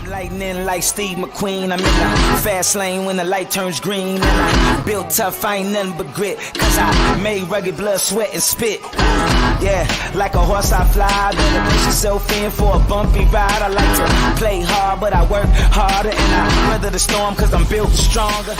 Lightning like Steve McQueen. I'm in the fast lane when the light turns green. And I built tough, I ain't nothing but grit. Cause I made rugged blood, sweat, and spit. Yeah, like a horse I fly. Better push yourself in for a bumpy ride. I like to play hard, but I work harder. And I weather the storm cause I'm built stronger.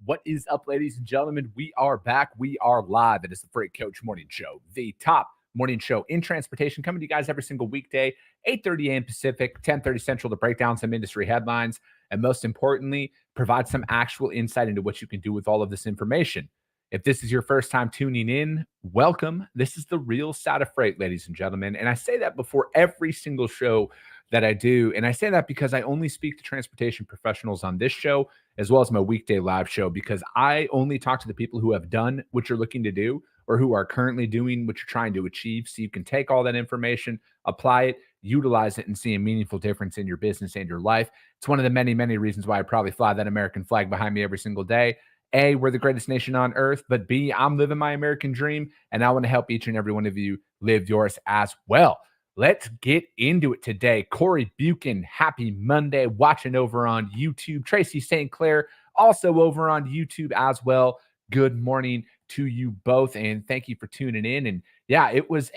What is up, ladies and gentlemen? We are back. We are live. It is the Freight Coach Morning Show, the top morning show in transportation, coming to you guys every single weekday, 8:30 a.m. Pacific, 10:30 Central, to break down some industry headlines and, most importantly, provide some actual insight into what you can do with all of this information. If this is your first time tuning in, welcome. This is the real side of freight, ladies and gentlemen. And I say that before every single show that I do. And I say that because I only speak to transportation professionals on this show, as well as my weekday live show, because I only talk to the people who have done what you're looking to do or who are currently doing what you're trying to achieve. So you can take all that information, apply it, utilize it, and see a meaningful difference in your business and your life. It's one of the many, many reasons why I probably fly that American flag behind me every single day. A, we're the greatest nation on earth, but B, I'm living my American dream, and I want to help each and every one of you live yours as well. Let's get into it today. Corey Buchan, happy Monday, watching over on YouTube. Tracy St. Clair, also over on YouTube as well. Good morning to you both, and thank you for tuning in. And yeah, it was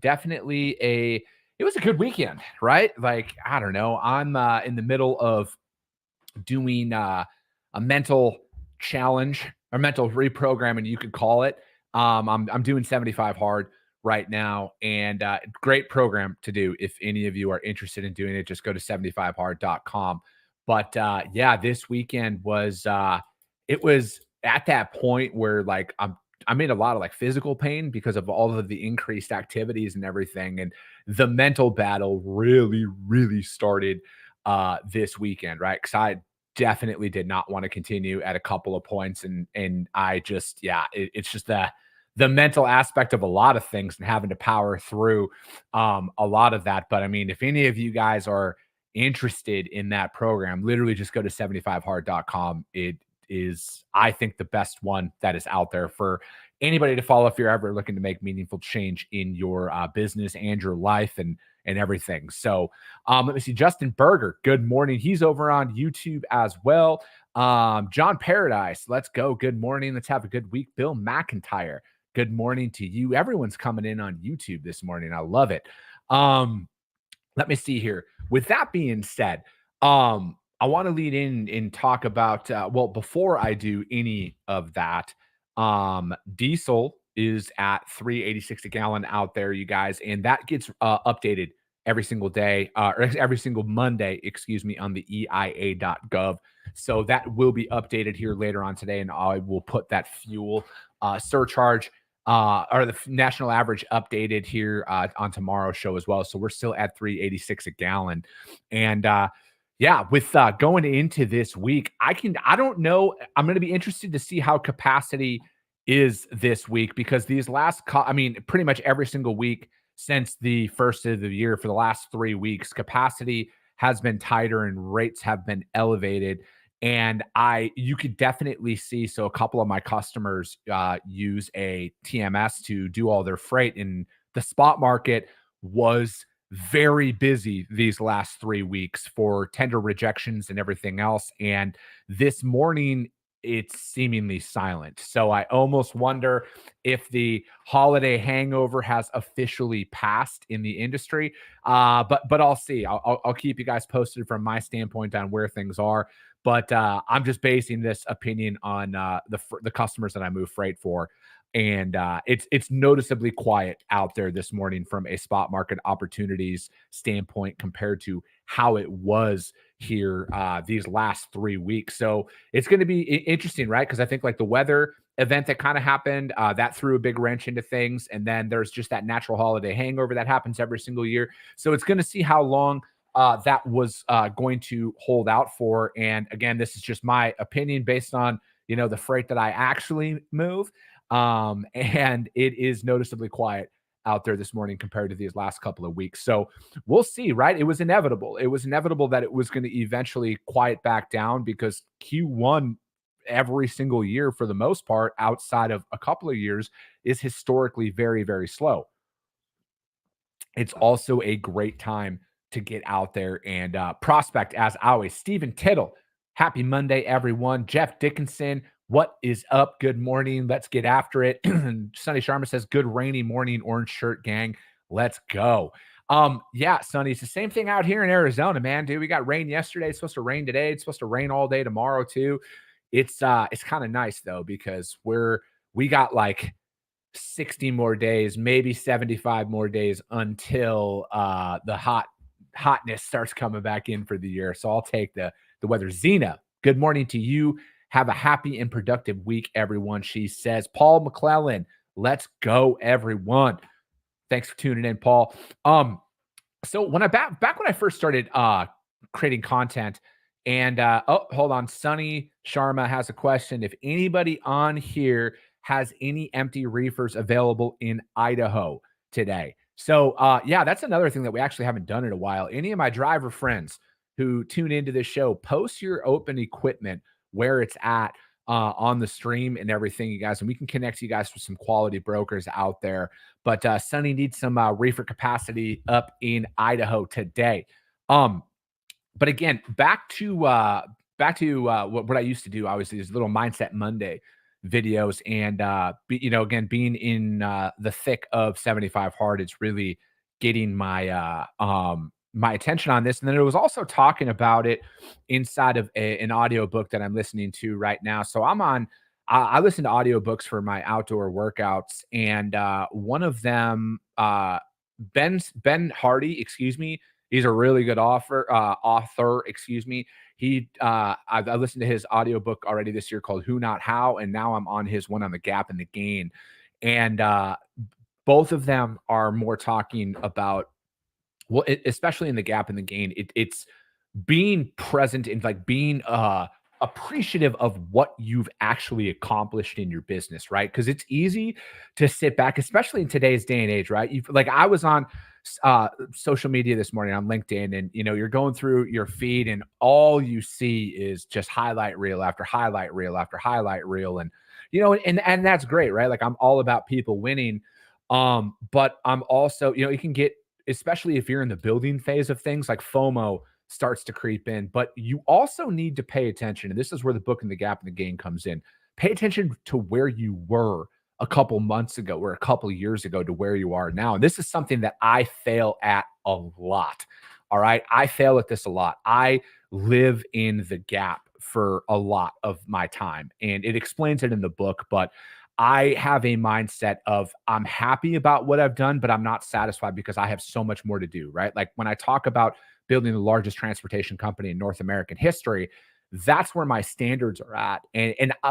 definitely a good weekend, right? Like, I don't know, I'm in the middle of doing a mental challenge or mental reprogramming, you could call it. I'm doing 75 hard right now, and great program to do. If any of you are interested in doing it, just go to 75hard.com. But yeah, this weekend was it was at that point where like I'm in a lot of like physical pain because of all of the increased activities and everything, and the mental battle really started this weekend, right? Because I definitely did not want to continue at a couple of points, and I just, yeah, it's just the mental aspect of a lot of things and having to power through a lot of that. But I mean, if any of you guys are interested in that program, literally just go to 75hard.com. It is, I think, the best one that is out there for anybody to follow if you're ever looking to make meaningful change in your business and your life and everything. So let me see. Justin Berger, good morning. He's over on YouTube as well. John Paradise, let's go. Good morning. Let's have a good week. Bill McIntyre, good morning to you. Everyone's coming in on YouTube this morning. I love it. Let me see here. With that being said, I want to lead in and talk about, well, before I do any of that, diesel is at $3.86 a gallon out there, you guys, and that gets updated every single day, or every single Monday, excuse me, on the EIA.gov. So that will be updated here later on today, and I will put that fuel surcharge or the national average updated here on tomorrow's show as well. So we're still at $3.86 a gallon, and yeah, with going into this week, I don't know. I'm going to be interested to see how capacity is this week, because these last, pretty much every single week since the first of the year for the last 3 weeks, capacity has been tighter and rates have been elevated. And you could definitely see, so a couple of my customers use a TMS to do all their freight, and the spot market was very busy these last 3 weeks for tender rejections and everything else. And this morning, it's seemingly silent. So I almost wonder if the holiday hangover has officially passed in the industry. But I'll see. I'll keep you guys posted from my standpoint on where things are. But I'm just basing this opinion on the customers that I move freight for. And it's noticeably quiet out there this morning from a spot market opportunities standpoint compared to how it was here these last 3 weeks. So it's going to be interesting, right? Because I think like the weather event that kind of happened, that threw a big wrench into things. And then there's just that natural holiday hangover that happens every single year. So it's going to see how long that was going to hold out for. And again, this is just my opinion based on, the freight that I actually move. And it is noticeably quiet out there this morning compared to these last couple of weeks. So we'll see, right? It was inevitable. It was inevitable that it was going to eventually quiet back down, because Q1 every single year, for the most part, outside of a couple of years, is historically very, very slow. It's also a great time to get out there and prospect as always. Stephen Tittle, happy Monday, everyone. Jeff Dickinson, what is up? Good morning. Let's get after it. Sonny Sharma says, good rainy morning, orange shirt gang. Let's go. Yeah, Sonny, it's the same thing out here in Arizona, man, dude. We got rain yesterday. It's supposed to rain today. It's supposed to rain all day tomorrow too. It's kind of nice though, because we got like 60 more days, maybe 75 more days until the hotness starts coming back in for the year. So I'll take the weather. Zena, good morning to you. Have a happy and productive week, everyone. She says, Paul McClellan, let's go, everyone. Thanks for tuning in, Paul. So when back when I first started creating content, and hold on, Sonny Sharma has a question. If anybody on here has any empty reefers available in Idaho today. So yeah, that's another thing that we actually haven't done in a while. Any of my driver friends who tune into this show, post your open equipment where it's at on the stream and everything, you guys, and we can connect you guys with some quality brokers out there. But Sonny needs some reefer capacity up in Idaho today. But again, back to what I used to do, obviously, is little Mindset Monday videos, and again, being in the thick of 75 hard, it's really getting my my attention on this. And then it was also talking about it inside of an audio book that I'm listening to right now. So I listen to audiobooks for my outdoor workouts, and one of them, Ben Hardy, excuse me, he's a really good author, excuse me. I listened to his audiobook already this year called Who Not How, and now I'm on his one on the gap and the gain. And both of them are more talking about, well, especially in the gap and the gain, it's being present and like being appreciative of what you've actually accomplished in your business, right? Because it's easy to sit back, especially in today's day and age, right? I was on social media this morning on LinkedIn, and you're going through your feed, and all you see is just highlight reel after highlight reel after highlight reel, and and that's great, right? Like, I'm all about people winning, but I'm also, it can get, especially if you're in the building phase of things, like FOMO starts to creep in. But you also need to pay attention, and this is where the book and the gap and the gain comes in. Pay attention to where you were a couple months ago or a couple years ago to where you are now. And this is something that I fail at a lot. All right. I fail at this a lot. I live in the gap for a lot of my time, and it explains it in the book. But I have a mindset of, I'm happy about what I've done, but I'm not satisfied because I have so much more to do, right? Like, when I talk about building the largest transportation company in North American history, that's where my standards are at.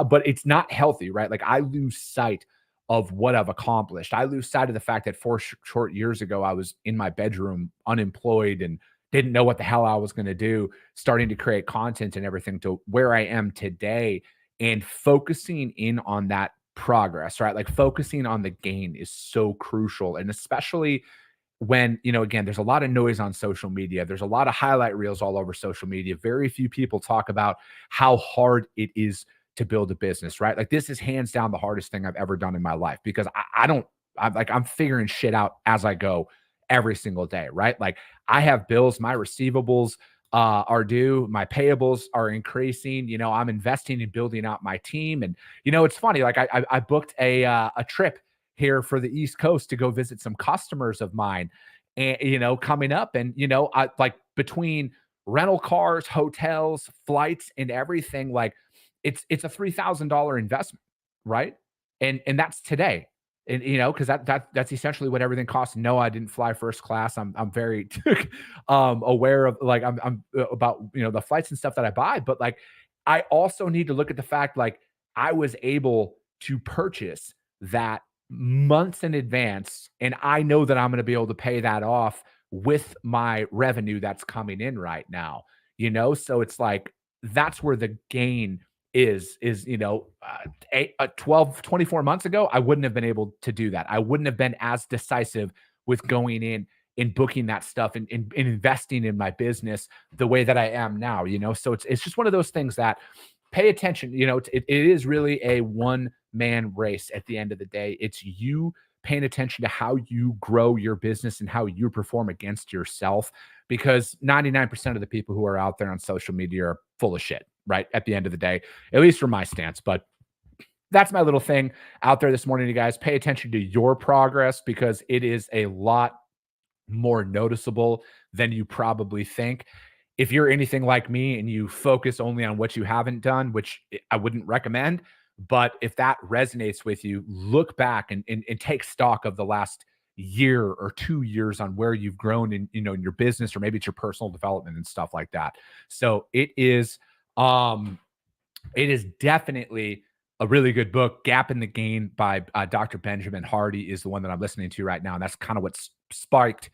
But it's not healthy, right? Like, I lose sight of what I've accomplished. I lose sight of the fact that 4 short years ago, I was in my bedroom unemployed and didn't know what the hell I was going to do, starting to create content and everything, to where I am today, and focusing in on that progress, right? Like, focusing on the gain is so crucial. And especially when, again, there's a lot of noise on social media. There's a lot of highlight reels all over social media. Very few people talk about how hard it is to build a business, right? Like, this is hands down the hardest thing I've ever done in my life, because I'm figuring shit out as I go every single day, right? Like, I have bills, my receivables are due, my payables are increasing. I'm investing in building out my team. And, it's funny, like, I booked a trip here for the East Coast to go visit some customers of mine, and, coming up, and, I, like, between rental cars, hotels, flights, and everything, like, it's a $3,000 investment, right? And that's today. And, because that's essentially what everything costs. No, I didn't fly first class. I'm very aware of, like, I'm about, the flights and stuff that I buy. But, like, I also need to look at the fact, like, I was able to purchase that months in advance, and I know that I'm going to be able to pay that off with my revenue that's coming in right now. So it's like, that's where the gain is 12, 24 months ago, I wouldn't have been able to do that. I wouldn't have been as decisive with going in and booking that stuff and investing in my business the way that I am now, so it's just one of those things that, pay attention. It is really a one-man race at the end of the day. It's you paying attention to how you grow your business and how you perform against yourself, because 99% of the people who are out there on social media are full of shit, right? At the end of the day, at least from my stance. But that's my little thing out there this morning, you guys. Pay attention to your progress, because it is a lot more noticeable than you probably think. If you're anything like me and you focus only on what you haven't done, which I wouldn't recommend, but if that resonates with you, look back and take stock of the last year or 2 years on where you've grown in, in your business, or maybe it's your personal development and stuff like that. So it is definitely a really good book. Gap in the Gain by Dr. Benjamin Hardy is the one that I'm listening to right now. And that's kind of what sparked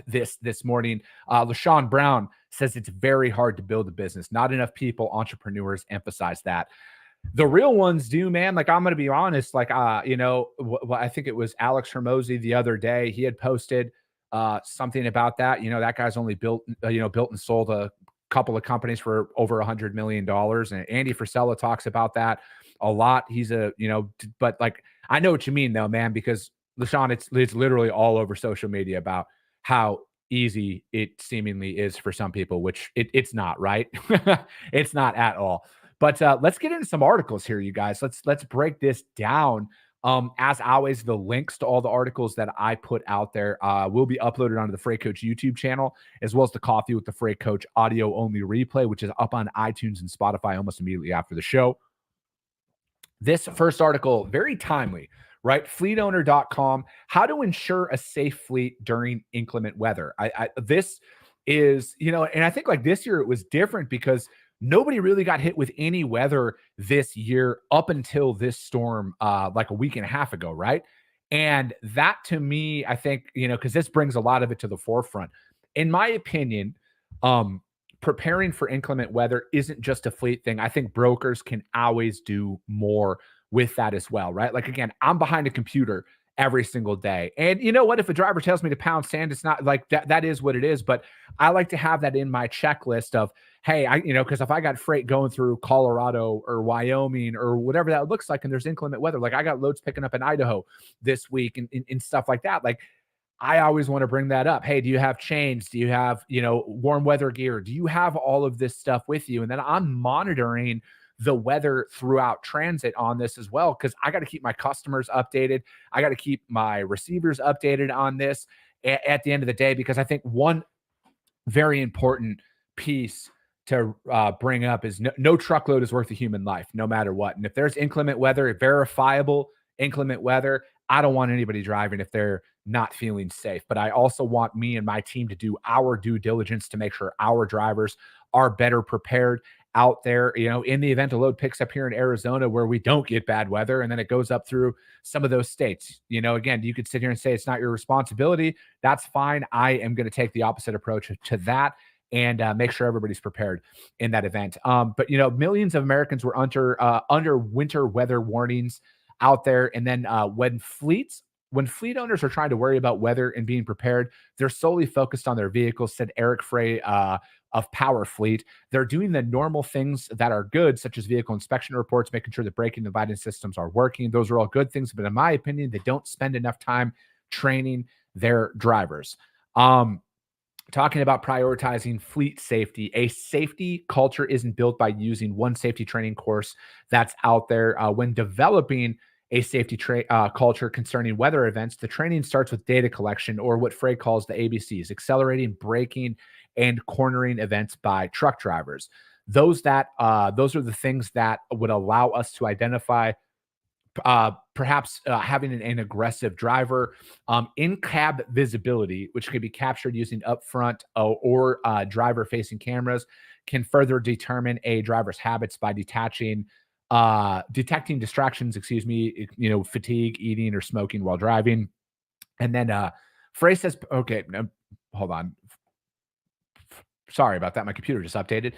this morning. LaShawn Brown says it's very hard to build a business. Not enough people, entrepreneurs, emphasize that. The real ones do, man. Like, I'm going to be honest. Like, I think it was Alex Hermosi the other day. He had posted something about that. That guy's only built and sold a couple of companies for over $100 million. And Andy Frisella talks about that a lot. He's but like, I know what you mean though, man, because LaShawn, it's literally all over social media about how easy it seemingly is for some people, which it's not, right? It's not at all. But let's get into some articles here, you guys. Let's break this down. As always, the links to all the articles that I put out there will be uploaded onto the Freight Coach YouTube channel, as well as the Coffee with the Freight Coach audio only replay, which is up on iTunes and Spotify almost immediately after the show. This first article, very timely, right? Fleetowner.com, how to ensure a safe fleet during inclement weather. This is, and I think like this year it was different because nobody really got hit with any weather this year up until this storm like a week and a half ago, right? And that to me, I think, because this brings a lot of it to the forefront. In my opinion, preparing for inclement weather isn't just a fleet thing. I think brokers can always do more with that as well, right? Like, again, I'm behind a computer every single day. And you know what? If a driver tells me to pound sand, it's not like that is what it is. But I like to have that in my checklist of, hey, because if I got freight going through Colorado or Wyoming or whatever that looks like, and there's inclement weather, like I got loads picking up in Idaho this week and stuff like that. Like, I always want to bring that up. Hey, do you have chains? Do you have, warm weather gear? Do you have all of this stuff with you? And then I'm monitoring the weather throughout transit on this as well, because I got to keep my customers updated. I got to keep my receivers updated on this at the end of the day, because I think one very important piece to bring up is no truckload is worth a human life, no matter what. And if there's inclement weather, verifiable inclement weather, I don't want anybody driving if they're not feeling safe. But I also want me and my team to do our due diligence to make sure our drivers are better prepared out there, in the event a load picks up here in Arizona where we don't get bad weather, and then it goes up through some of those states. Again, you could sit here and say it's not your responsibility. That's fine. I am going to take the opposite approach to that and make sure everybody's prepared in that event. But millions of Americans were under winter weather warnings out there. And then when fleet owners are trying to worry about weather and being prepared, they're solely focused on their vehicles, said Eric Frey of Power Fleet. They're doing the normal things that are good, such as vehicle inspection reports, making sure the braking and lighting systems are working. Those are all good things. But in my opinion, they don't spend enough time training their drivers. Talking about prioritizing fleet safety, a safety culture isn't built by using one safety training course that's out there. When developing a safety culture concerning weather events, the training starts with data collection, or what Frey calls the ABCs: accelerating, braking, and cornering events by truck drivers. Those are the things that would allow us to identify perhaps having an aggressive driver. In-cab visibility, which can be captured using upfront or driver-facing cameras, can further determine a driver's habits by detecting distractions, fatigue, eating, or smoking while driving. And then Frey says, okay, no, hold on. Sorry about that. My computer just updated.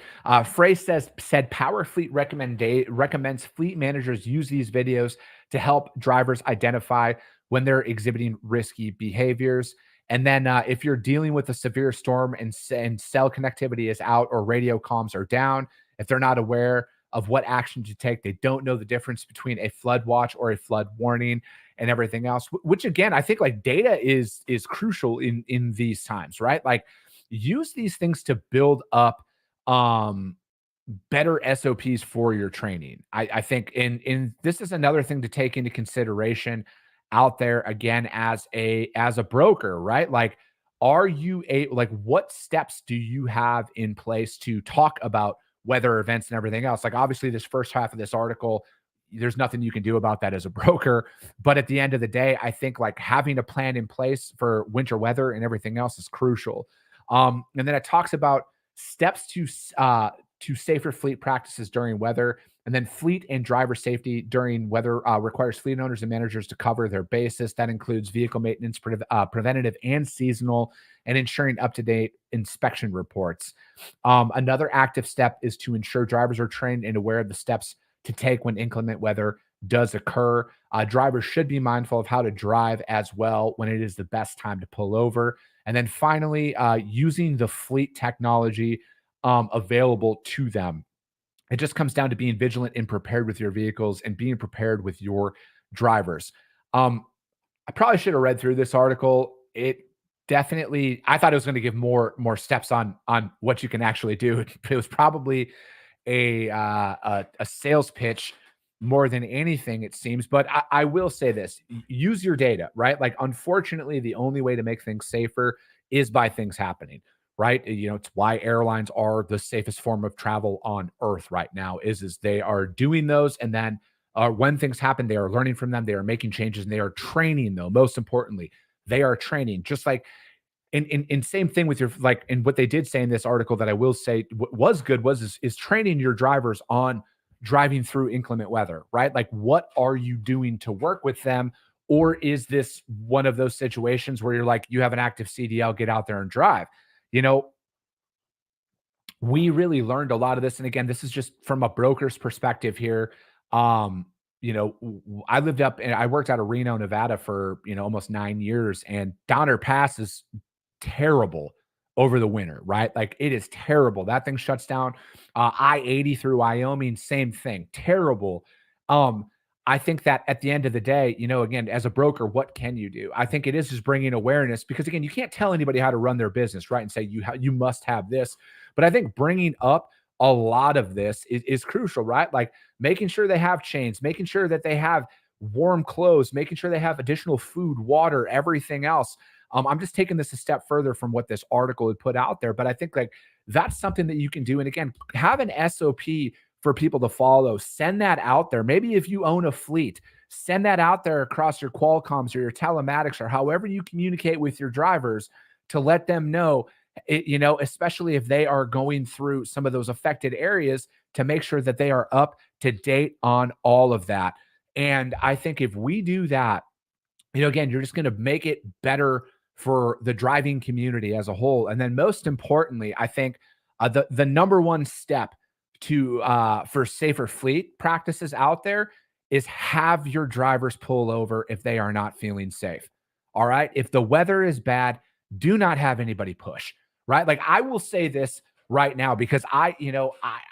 Frey said Power Fleet recommends fleet managers use these videos to help drivers identify when they're exhibiting risky behaviors. And then if you're dealing with a severe storm and cell connectivity is out or radio comms are down, if they're not aware of what action to take. They don't know the difference between a flood watch or a flood warning and everything else, which again, I think like data is crucial in these times, right? Like use these things to build up better SOPs for your training. I think in this is another thing to take into consideration out there again as a broker, right? Like are you what steps do you have in place to talk about weather events and everything else? Like obviously this first half of this article, there's nothing you can do about that as a broker, but at the end of the day, I think like having a plan in place for winter weather and everything else is crucial. And then it talks about steps to safer fleet practices during weather. And then fleet and driver safety during weather requires fleet owners and managers to cover their basis. That includes vehicle maintenance, preventative and seasonal, and ensuring up-to-date inspection reports. Another active step is to ensure drivers are trained and aware of the steps to take when inclement weather does occur. Drivers should be mindful of how to drive as well when it is the best time to pull over. And then finally, using the fleet technology available to them. It just comes down to being vigilant and prepared with your vehicles and being prepared with your drivers. I probably should have read through this article. It definitely, I thought it was going to give more steps on what you can actually do. It was probably a sales pitch more than anything, it seems. But I will say this: use your data, right? Like, unfortunately, the only way to make things safer is by things happening. Right. You know, it's why airlines are the safest form of travel on earth right now is they are doing those. And then when things happen, they are learning from them. They are making changes and they are training, though. Most importantly, they are training, just like in same thing with your, like, and what they did say in this article that I will say was good is training your drivers on driving through inclement weather, right? Like, what are you doing to work with them? Or is this one of those situations where you're like, you have an active CDL, get out there and drive? You know, we really learned a lot of this. And again, this is just from a broker's perspective here. You know, I lived up and I worked out of Reno, Nevada for, almost 9 years, and Donner Pass is terrible over the winter, right? Like, it is terrible. That thing shuts down. I-80 through Wyoming, same thing, terrible. I think that at the end of the day, again, as a broker, what can you do? I think it is just bringing awareness, because again, you can't tell anybody how to run their business, right? And say you must have this. But I think bringing up a lot of this is crucial, right? Like making sure they have chains, making sure that they have warm clothes, making sure they have additional food, water, everything else. I'm just taking this a step further from what this article had put out there, but I think like that's something that you can do. And again, have an SOP for people to follow. Send that out there. Maybe if you own a fleet, send that out there across your Qualcomms or your telematics or however you communicate with your drivers to let them know, especially if they are going through some of those affected areas, to make sure that they are up to date on all of that. And I think if we do that, again, you're just going to make it better for the driving community as a whole. And then most importantly, I think the number one step to for safer fleet practices out there is have your drivers pull over if they are not feeling safe. All right. If the weather is bad, do not have anybody push, right? Like, I will say this right now, because I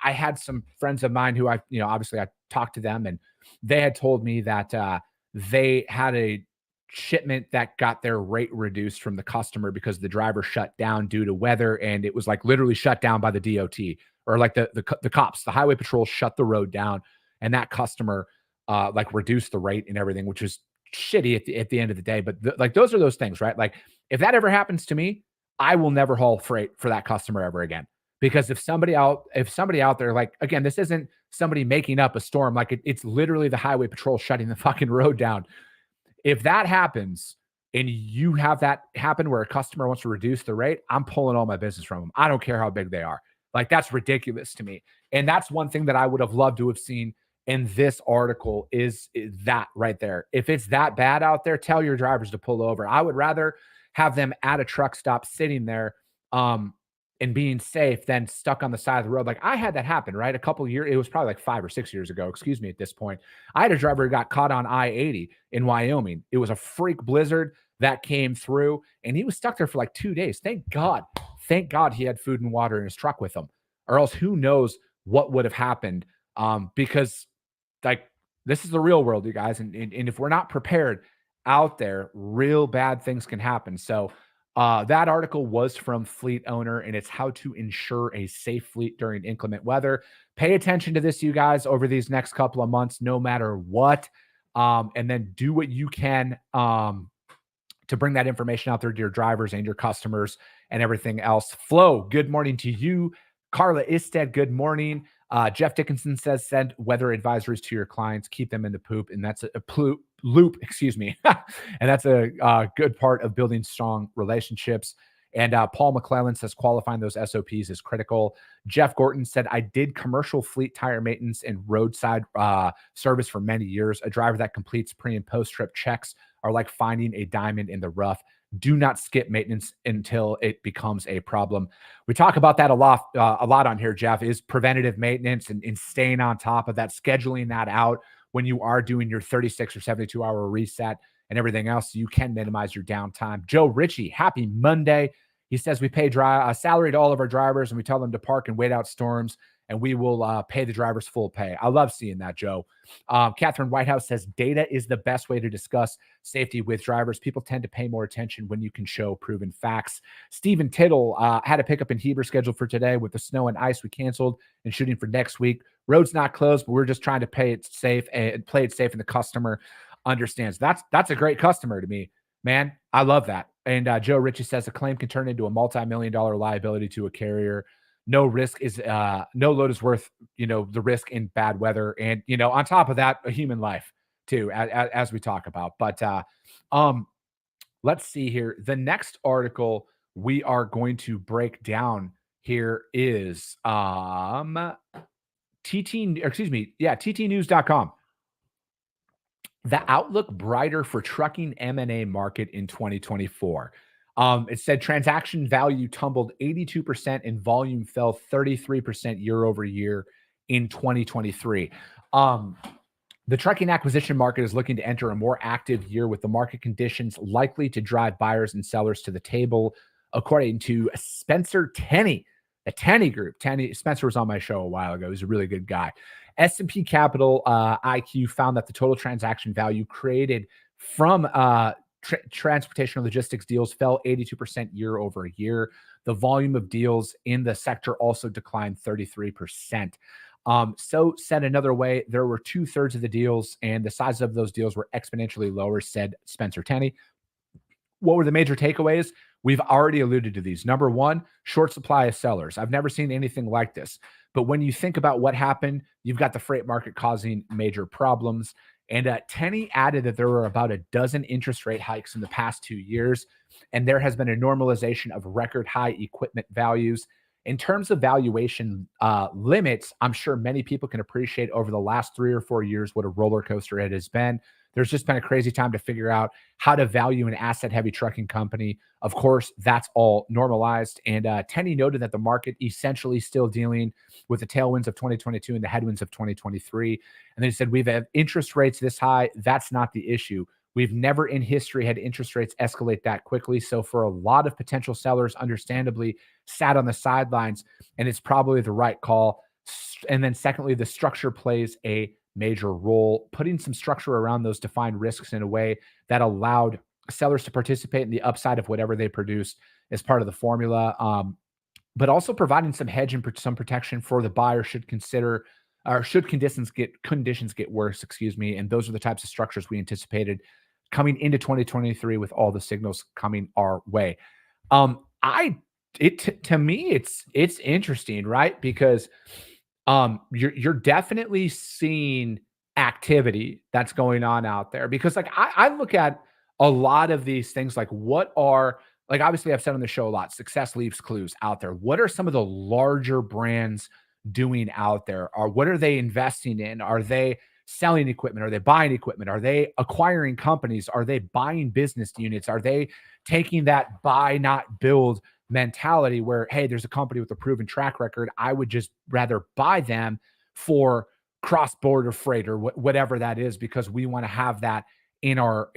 had some friends of mine who obviously I talked to them, and they had told me that they had a shipment that got their rate reduced from the customer because the driver shut down due to weather. And it was like literally shut down by the DOT, or like the cops, the highway patrol shut the road down, and that customer like reduced the rate and everything, which is shitty at the end of the day. But like, those are those things, right? Like, if that ever happens to me, I will never haul freight for that customer ever again. Because if somebody out there, like, again, this isn't somebody making up a storm. Like, it's literally the highway patrol shutting the fucking road down. If that happens and you have that happen where a customer wants to reduce the rate, I'm pulling all my business from them. I don't care how big they are. Like, that's ridiculous to me. And that's one thing that I would have loved to have seen in this article is that right there. If it's that bad out there, tell your drivers to pull over. I would rather have them at a truck stop sitting there and being safe than stuck on the side of the road. Like, I had that happen, right? A couple of years, it was probably like 5 or 6 years ago, excuse me, at this point. I had a driver who got caught on I-80 in Wyoming. It was a freak blizzard that came through, and he was stuck there for like 2 days. Thank God he had food and water in his truck with him, or else who knows what would have happened because like this is the real world, you guys. And if we're not prepared out there, real bad things can happen. So that article was from Fleet Owner, and it's how to ensure a safe fleet during inclement weather. Pay attention to this, you guys, over these next couple of months, no matter what. And then do what you can to bring that information out there to your drivers and your customers and everything else. Flo, good morning to you. Carla Isted, good morning. Jeff Dickinson says, send weather advisories to your clients, keep them in the poop. And that's a loop, excuse me. And that's a good part of building strong relationships. And Paul McClellan says, qualifying those SOPs is critical. Jeff Gorton said, I did commercial fleet tire maintenance and roadside service for many years. A driver that completes pre and post trip checks are like finding a diamond in the rough. Do not skip maintenance until it becomes a problem. We talk about that a lot on here, Jeff, is preventative maintenance and staying on top of that, scheduling that out when you are doing your 36 or 72 hour reset and everything else, so you can minimize your downtime. Joe Ritchie, happy Monday. He says we pay salary to all of our drivers and we tell them to park and wait out storms, and we will pay the drivers full pay. I love seeing that, Joe. Catherine Whitehouse says data is the best way to discuss safety with drivers. People tend to pay more attention when you can show proven facts. Stephen Tittle had a pickup in Heber scheduled for today. With the snow and ice, we canceled and shooting for next week. Road's not closed, but we're just trying to play it safe, and the customer understands. That's a great customer to me, man. I love that. And Joe Ritchie says a claim can turn into a multi-million-dollar liability to a carrier. No risk is no load is worth, the risk in bad weather. And, on top of that, a human life too, as we talk about. But let's see here. The next article we are going to break down here is ttnews.com. The outlook brighter for trucking M&A market in 2024. It said transaction value tumbled 82% and volume fell 33% year over year in 2023. The trucking acquisition market is looking to enter a more active year, with the market conditions likely to drive buyers and sellers to the table, according to Spencer Tenney, the Tenney Group. Spencer was on my show a while ago. He's a really good guy. S&P Capital IQ found that the total transaction value created from transportation logistics deals fell 82% year over year. The volume of deals in the sector also declined 33%. So said another way, there were 2/3 of the deals, and the size of those deals were exponentially lower, said Spencer Tenney. What were the major takeaways? We've already alluded to these. Number one, short supply of sellers. I've never seen anything like this. But when you think about what happened, you've got the freight market causing major problems. And Tenney added that there were about a dozen interest rate hikes in the past 2 years, and there has been a normalization of record high equipment values. In terms of valuation limits, I'm sure many people can appreciate over the last 3 or 4 years what a roller coaster it has been. There's just been a crazy time to figure out how to value an asset-heavy trucking company. Of course, that's all normalized. And Tenney noted that the market essentially still dealing with the tailwinds of 2022 and the headwinds of 2023. And they said, we've had interest rates this high. That's not the issue. We've never in history had interest rates escalate that quickly. So for a lot of potential sellers, understandably, sat on the sidelines, and it's probably the right call. And then secondly, the structure plays a major role. Putting some structure around those defined risks in a way that allowed sellers to participate in the upside of whatever they produced as part of the formula, but also providing some hedge and some protection for the buyer should consider, or should conditions get worse, and those are the types of structures we anticipated coming into 2023 with all the signals coming our way. To me, it's interesting, right? Because you're definitely seeing activity that's going on out there, because like I look at a lot of these things, like what are, like, obviously I've said on the show a lot, success leaves clues out there. What are some of the larger brands doing out there? Or what are they investing in? Are they selling equipment? Are they buying equipment? Are they acquiring companies? Are they buying business units? Are they taking that buy, not build mentality where, hey, there's a company with a proven track record, I would just rather buy them for cross-border freight or whatever that is, because we want to have that in our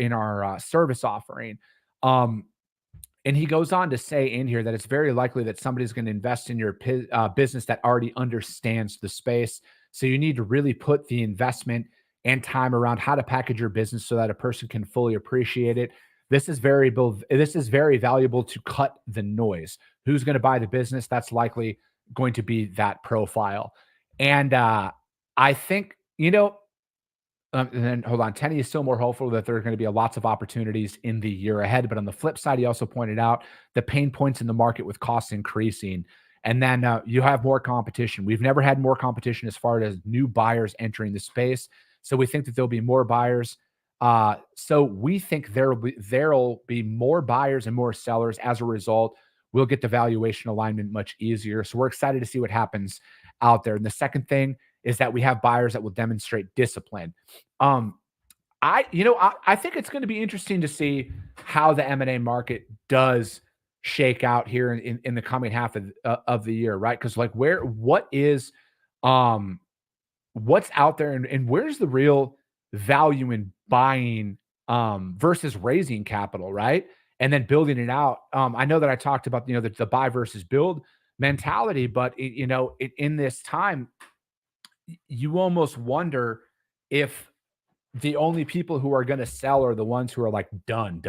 service offering. And he goes on to say in here that it's very likely that somebody's going to invest in your business that already understands the space. So you need to really put the investment and time around how to package your business so that a person can fully appreciate it. This is very valuable to cut the noise. Who's going to buy the business? That's likely going to be that profile. And I think, and then hold on, Tenny is still more hopeful that there are going to be lots of opportunities in the year ahead. But on the flip side, he also pointed out the pain points in the market with costs increasing. And then you have more competition. We've never had more competition as far as new buyers entering the space. So we think that there'll be more buyers. So we think there'll be more buyers and more sellers. As a result, we'll get the valuation alignment much easier. So we're excited to see what happens out there. And the second thing is that we have buyers that will demonstrate discipline. I think it's going to be interesting to see how the M&A market does shake out here in the coming half of the year, right? Because what's out there and where's the real value in buying versus raising capital, right? And then building it out. I know that I talked about the buy versus build mentality, but in this time, you almost wonder if the only people who are going to sell are the ones who are like done,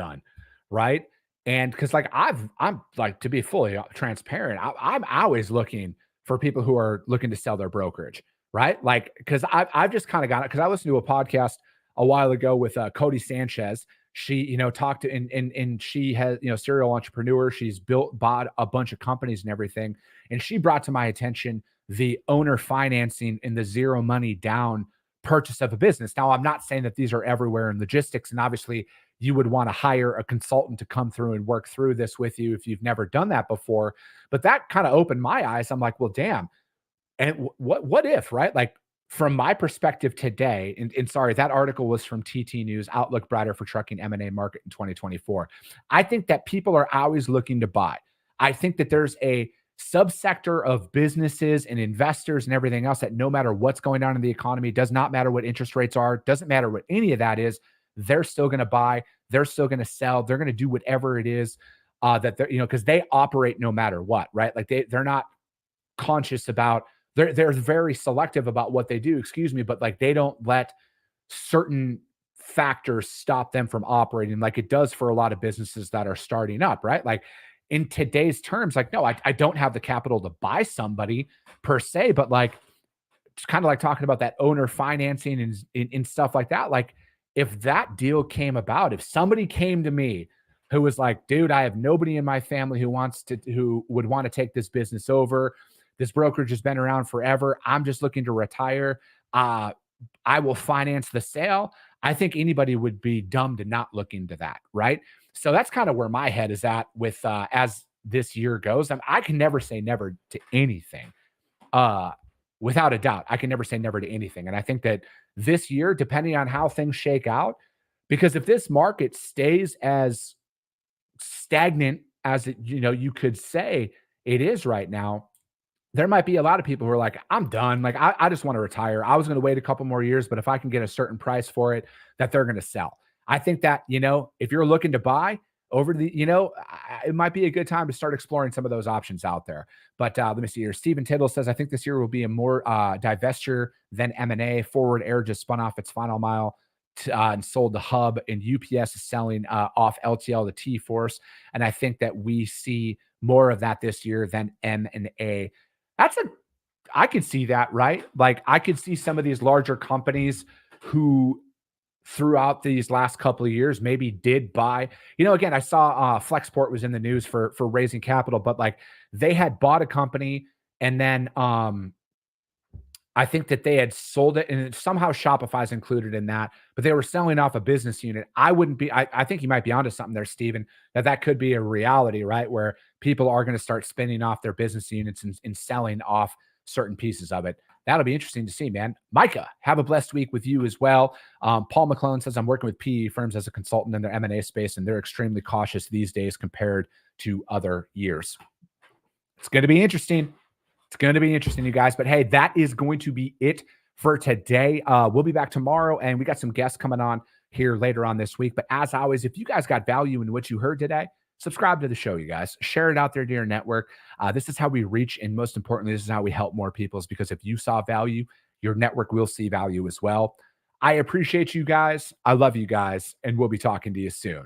right? And because I'm like, to be fully transparent, I'm always looking for people who are looking to sell their brokerage, right? Like, because I've just kind of got it because I listened to a podcast a while ago with Cody Sanchez. She, talked to and she has, serial entrepreneur. She's bought a bunch of companies and everything. And she brought to my attention the owner financing and the zero money down purchase of a business. Now, I'm not saying that these are everywhere in logistics, and obviously you would want to hire a consultant to come through and work through this with you if you've never done that before. But that kind of opened my eyes. I'm like, well, damn. And what if, right? Like from my perspective today, and sorry, that article was from TT News, Outlook Brighter for Trucking M&A Market in 2024. I think that people are always looking to buy. I think that there's a subsector of businesses and investors and everything else that no matter what's going on in the economy, does not matter what interest rates are, doesn't matter what any of that is, they're still going to buy, they're still going to sell, they're going to do whatever it is that they're, because they operate no matter what, right? Like they're not conscious about, they're very selective about what they do, but like they don't let certain factors stop them from operating like it does for a lot of businesses that are starting up, right? Like in today's terms, like, no, I don't have the capital to buy somebody per se, but like, it's kind of like talking about that owner financing and stuff like that. Like if that deal came about, if somebody came to me who was like, dude, I have nobody in my family who would want to take this business over. This brokerage has been around forever. I'm just looking to retire. I will finance the sale. I think anybody would be dumb to not look into that, right? So that's kind of where my head is at with as this year goes. I can never say never to anything. Without a doubt, I can never say never to anything. And I think that this year, depending on how things shake out, because if this market stays as stagnant as you could say it is right now, there might be a lot of people who are like, I'm done. Like, I just want to retire. I was going to wait a couple more years, but if I can get a certain price for it, that they're going to sell. I think that, if you're looking to buy over it might be a good time to start exploring some of those options out there. But let me see here. Stephen Tittle says, I think this year will be a more divestiture than M&A. Forward Air just spun off its final mile and sold the hub, and UPS is selling off LTL to T-Force. And I think that we see more of that this year than M&A. I could see that, right? Like I could see some of these larger companies who throughout these last couple of years maybe did buy, again, I saw Flexport was in the news for raising capital, but like they had bought a company and then I think that they had sold it and somehow Shopify's included in that, but they were selling off a business unit. I think you might be onto something there, Steven, that could be a reality, right? Where people are going to start spinning off their business units and selling off certain pieces of it. That'll be interesting to see, man. Micah, have a blessed week with you as well. Paul McClellan says, I'm working with PE firms as a consultant in their M&A space, and they're extremely cautious these days compared to other years. It's going to be interesting. It's going to be interesting, you guys. But hey, that is going to be it for today. We'll be back tomorrow, and we got some guests coming on here later on this week. But as always, if you guys got value in what you heard today, subscribe to the show, you guys. Share it out there to your network. This is how we reach, and most importantly, this is how we help more people, is because if you saw value, your network will see value as well. I appreciate you guys. I love you guys, and we'll be talking to you soon.